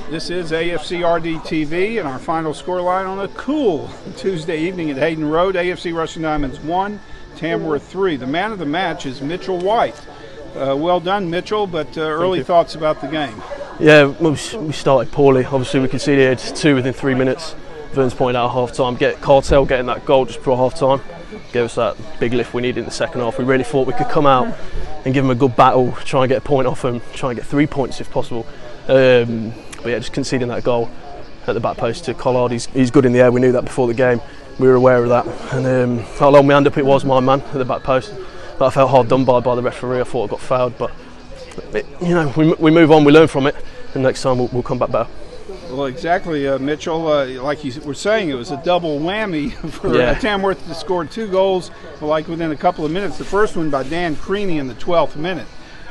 This is AFCRDTV and our final scoreline on a cool Tuesday evening at Hayden Road. AFC Rushden Diamonds 1, Tamworth 3. The man of the match is Mitchell White. Well done, Mitchell, but early thoughts about the game. Yeah, we started poorly. Obviously, we conceded 2 within 3 minutes. Vern's pointed out at half-time. Kartell getting that goal just before half-time gave us that big lift we needed in the second half. We really thought we could come out and give them a good battle, try and get a point off them, try and get 3 points if possible. But yeah, just conceding that goal at the back post to Collard. He's good in the air. We knew that before the game. We were aware of that. And how long we ended up, it was my man at the back post. But I felt hard done by the referee. I thought I got fouled. But we move on. We learn from it, and next time we'll come back better. Well, exactly, Mitchell. Like you were saying, it was a double whammy for Tamworth to score 2 goals like within a couple of minutes. The first one by Dan Creaney in the 12th minute.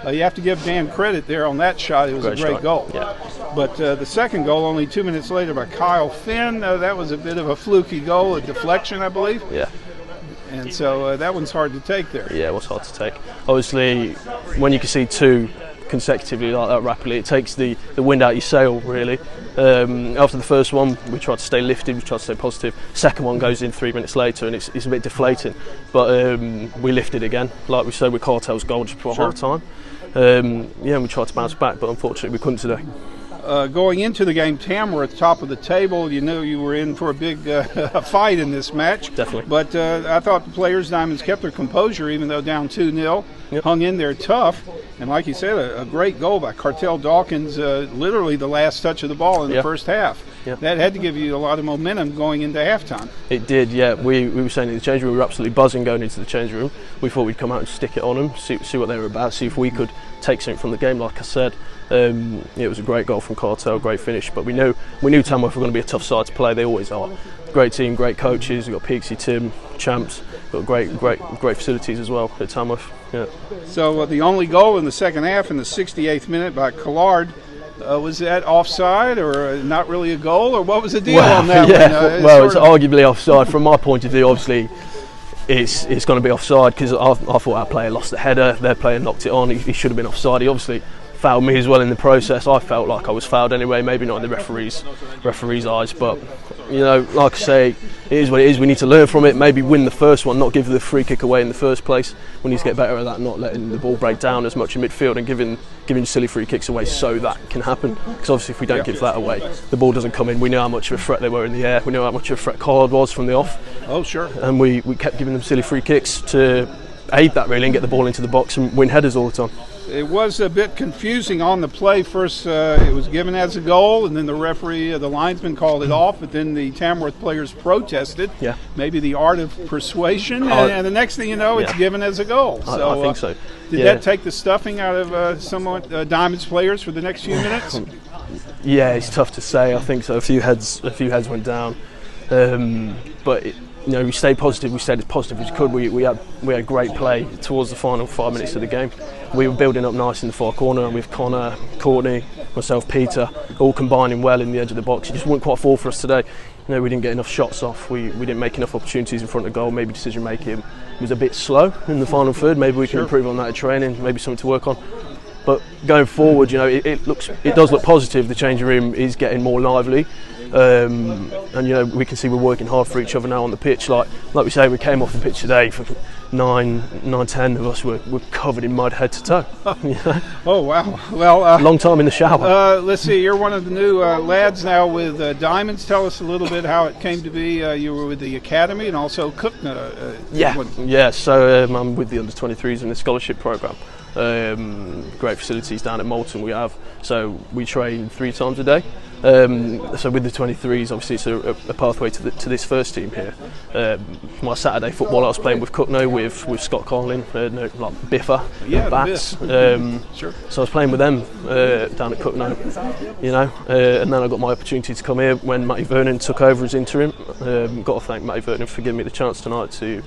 You have to give Dan credit there on that shot. It was a great goal. Yeah. But the second goal, only 2 minutes later, by Kyle Finn, that was a bit of a fluky goal, a deflection, I believe. Yeah. And so that one's hard to take there. Yeah, it was hard to take. Obviously, when you can see 2 consecutively like that rapidly, it takes the wind out your sail, really. After the first one, we tried to stay lifted, we tried to stay positive. Second one goes in 3 minutes later, and it's a bit deflating. But we lifted again, like we said with Kartell's goal just before half-time. And we tried to bounce back, but unfortunately we couldn't today. Going into the game, Tamworth, top of the table, you knew you were in for a big fight in this match. Definitely. But I thought the players, Diamonds, kept their composure even though down 2-0. Yep. Hung in there tough. And like you said, a great goal by Kartell Dawkins, literally the last touch of the ball in the first half. Yep. That had to give you a lot of momentum going into halftime. It did, yeah. We were saying in the change room, we were absolutely buzzing going into the change room. We thought we'd come out and stick it on them, see what they were about, see if we could take something from the game, like I said. It was a great goal from Kartell, great finish, but we knew Tamworth were going to be a tough side to play. They always are. Great team, great coaches. We've got Peaksy, Tim, Champs. We've got great facilities as well at Tamworth. Yeah. So the only goal in the second half in the 68th minute by Collard, was that offside or not really a goal, or what was the deal on that one? It's arguably offside. From my point of view, obviously, it's going to be offside because I thought our player lost the header. Their player knocked it on. He should have been offside. He obviously fouled me as well in the process. I felt like I was fouled anyway, maybe not in the referee's eyes, but like I say, it is what it is. We need to learn from it, maybe win the first one, not give the free kick away in the first place. We need to get better at that, not letting the ball break down as much in midfield and giving silly free kicks away so that can happen, because obviously if we don't give that away, the ball doesn't come in. We know how much of a threat they were in the air, we know how much of a threat Collard was from the off. Oh sure. And we kept giving them silly free kicks to aid that really and get the ball into the box and win headers all the time. It was a bit confusing on the play. First, it was given as a goal, and then the referee, the linesman, called it off. But then the Tamworth players protested. Yeah. Maybe the art of persuasion, and the next thing you know, it's given as a goal. So, I think so. Did that take the stuffing out of somewhat Diamonds players for the next few minutes? Yeah, it's tough to say. I think so. A few heads went down, but. We stayed positive. We stayed as positive as we could. We had great play towards the final 5 minutes of the game. We were building up nice in the far corner with Connor, Courtney, myself, Peter, all combining well in the edge of the box. It just wouldn't quite fall for us today. We didn't get enough shots off. We didn't make enough opportunities in front of goal. Maybe decision making was a bit slow in the final third. Maybe we can improve on that at training. Maybe something to work on. But going forward, it does look positive. The changing room is getting more lively. And we can see we're working hard for each other now on the pitch. Like we say, we came off the pitch today. For 9-10 of us were covered in mud head to toe. Oh wow! Well, long time in the shower. Let's see. You're one of the new lads now with Diamonds. Tell us a little bit how it came to be. You were with the academy and also Cookna. Yeah. So I'm with the under-23s in the scholarship program. Great facilities down at Moulton we have. So we train 3 times a day. So with the 23s, obviously it's a pathway to this first team here. My Saturday football, I was playing with Cookno, with Scott Carlin, like Biffa, Bats. So I was playing with them down at Cookno, and then I got my opportunity to come here when Matty Vernon took over as interim. Got to thank Matty Vernon for giving me the chance tonight to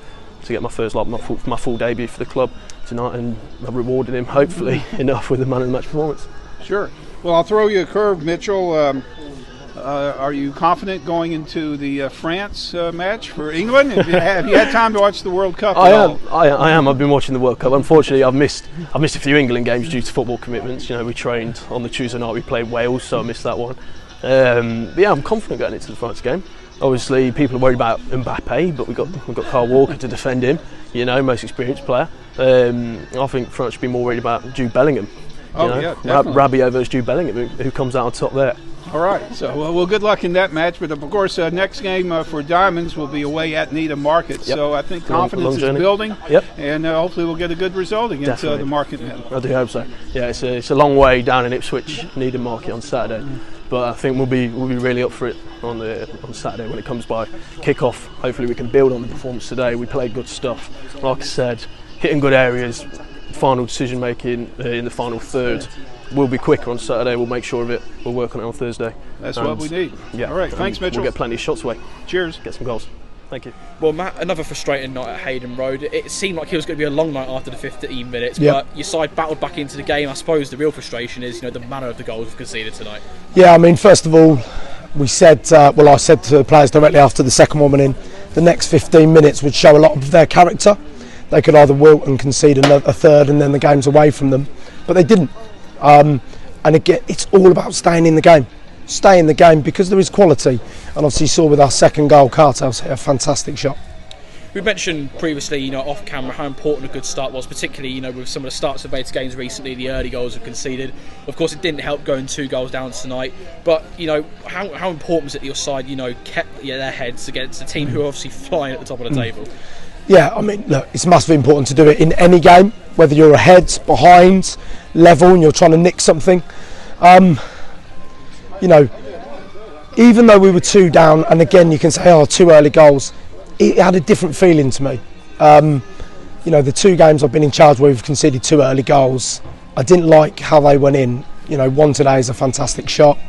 get my first, my full debut for the club tonight, and I've rewarded him hopefully enough with the man of the match performance. Sure. Well, I'll throw you a curve, Mitchell. Are you confident going into the France match for England? Have you had time to watch the World Cup? I am. I've been watching the World Cup. Unfortunately, I've missed a few England games due to football commitments. You know, we trained on the Tuesday night. We played Wales, so I missed that one. But yeah, I'm confident going into the France game. Obviously, people are worried about Mbappe, but we've got Kyle Walker to defend him. You know, most experienced player. I think France should be more worried about Jude Bellingham. Yeah, definitely. Rabiot versus Jude Bellingham, who comes out on top there. All right, so well, good luck in that match. But of course, next game for Diamonds will be away at Needham Market. Yep. So I think confidence is building, and hopefully we'll get a good result against the Market men. I do hope so. Yeah, it's a long way down in Ipswich, Needham Market on Saturday, but I think we'll be really up for it on Saturday when it comes by kick-off. Hopefully we can build on the performance today. We played good stuff. Like I said, hitting good areas. Final decision making in the final third. We'll be quicker on Saturday. We'll make sure of it. We'll work on it on Thursday. That's what we need. Yeah. All right. Thanks, Mitchell. We'll get plenty of shots away. Cheers. Get some goals. Thank you. Well, Matt, another frustrating night at Hayden Road. It seemed like it was going to be a long night after the 15 minutes, but your side battled back into the game. I suppose the real frustration is, the manner of the goals we've conceded tonight. Yeah, I mean, first of all, we said, I said to the players directly after the second one went in, the next 15 minutes would show a lot of their character. They could either wilt and concede a third and then the game's away from them, but they didn't. And again, it's all about staying in the game. Stay in the game because there is quality. And obviously you saw with our second goal, Kartell's hit a fantastic shot. We mentioned previously, off camera, how important a good start was, particularly, with some of the starts of Beta games recently, the early goals were conceded. Of course, it didn't help going 2 goals down tonight. But, how important was it that your side, kept their heads against a team who are obviously flying at the top of the table? Yeah, I mean, look, it's massively important to do it in any game, whether you're ahead, behind, level, and you're trying to nick something. Even though we were 2 down, and again, you can say, 2 early goals, it had a different feeling to me. The 2 games I've been in charge where we've conceded 2 early goals, I didn't like how they went in. One today is a fantastic shot.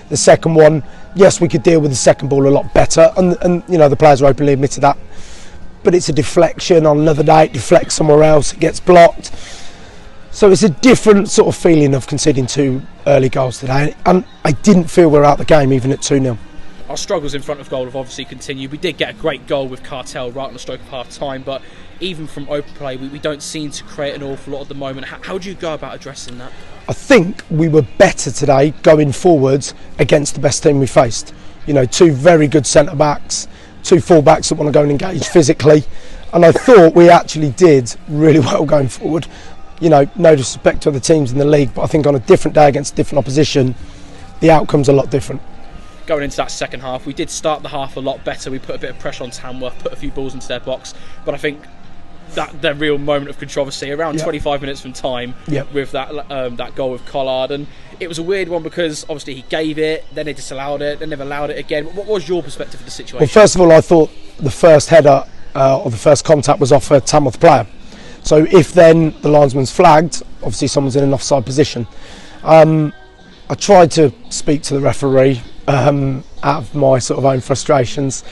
The second one, yes, we could deal with the second ball a lot better, and the players are openly admitted that. But it's a deflection. On another day it deflects somewhere else, it gets blocked. So it's a different sort of feeling of conceding 2 early goals today, and I didn't feel we were out the game even at 2-0. Our struggles in front of goal have obviously continued. We did get a great goal with Kartell right on the stroke of half time, but even from open play we don't seem to create an awful lot at the moment. How do you go about addressing that? I think we were better today going forwards against the best team we faced. 2 very good centre backs, 2 full backs that want to go and engage physically, and I thought we actually did really well going forward. No disrespect to other teams in the league, but I think on a different day against a different opposition, the outcome's a lot different. Going into that second half, we did start the half a lot better. We put a bit of pressure on Tamworth, put a few balls into their box, but I think that the real moment of controversy around 25 minutes from time with that goal with Collard, and it was a weird one because obviously he gave it, then they disallowed it, then they've allowed it again. What was your perspective of the situation? Well, first of all, I thought the first header or the first contact was off a Tamworth player. So if then the linesman's flagged, obviously someone's in an offside position. I tried to speak to the referee out of my sort of own frustrations.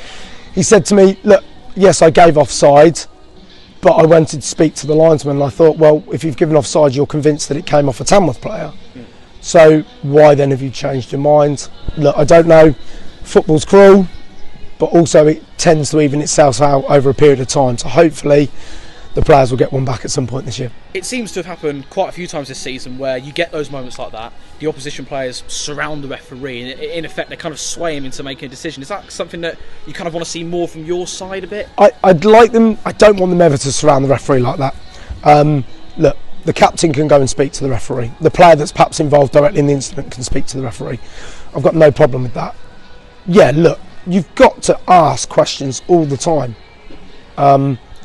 He said to me, look, yes, I gave offside, but I wanted to speak to the linesman, and I thought, well, if you've given offside, you're convinced that it came off a Tamworth player. So why then have you changed your mind? Look, I don't know, football's cruel, but also it tends to even itself out over a period of time. So hopefully the players will get one back at some point this year. It seems to have happened quite a few times this season where you get those moments like that, the opposition players surround the referee, and in effect they kind of sway him into making a decision. Is that something that you kind of want to see more from your side a bit? I'd like them, I don't want them ever to surround the referee like that. Look, the captain can go and speak to the referee. The player that's perhaps involved directly in the incident can speak to the referee. I've got no problem with that. Yeah, look, you've got to ask questions all the time.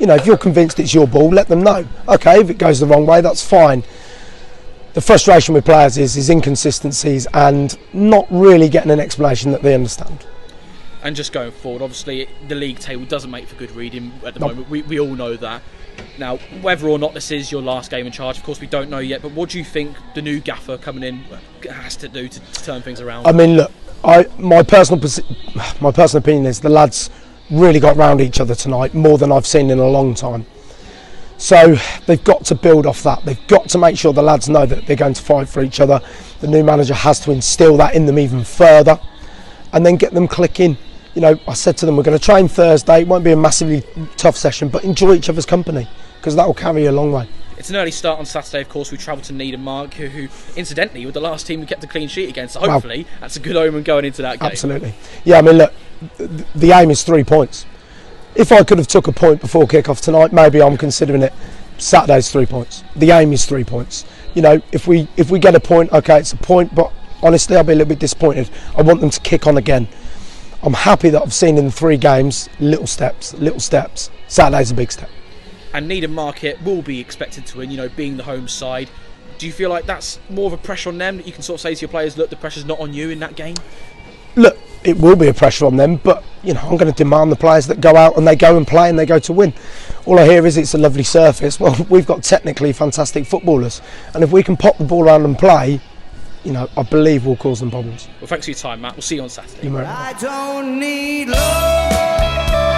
If you're convinced it's your ball, let them know. Okay, if it goes the wrong way, that's fine. The frustration with players is inconsistencies and not really getting an explanation that they understand. And just going forward, obviously the league table doesn't make for good reading at the moment. We all know that. Now, whether or not this is your last game in charge, of course we don't know yet, but what do you think the new gaffer coming in has to do to turn things around? I mean, look, my personal opinion is the lads really got round each other tonight, more than I've seen in a long time. So they've got to build off that. They've got to make sure the lads know that they're going to fight for each other. The new manager has to instill that in them even further. and then get them clicking. You know, I said to them, we're going to train Thursday. It won't be a massively tough session, but enjoy each other's company, because that will carry you a long way. It's an early start on Saturday, of course. We travel to Needham Mark, who incidentally, were the last team we kept a clean sheet against. So hopefully, that's a good omen going into that game. Absolutely. Yeah, I mean, look, the aim is 3 points. If I could have took a point before kick-off tonight, maybe I'm considering it. Saturday's 3 points. The aim is 3 points. You know, if we get a point, okay, it's a point, but honestly, I'll be a little bit disappointed. I want them to kick on again. I'm happy that I've seen in the 3 games, little steps. Saturday's a big step. And Needham Market will be expected to win, you know, being the home side. Do you feel like that's more of a pressure on them, that you can sort of say to your players, look, the pressure's not on you in that game? Look, it will be a pressure on them, but, you know, I'm going to demand the players that go out and they go and play and they go to win. All I hear is it's a lovely surface. Well, we've got technically fantastic footballers, and if we can pop the ball around and play, you know, I believe we'll cause them problems. Well, thanks for your time, Matt. We'll see you on Saturday. You're very I don't need love.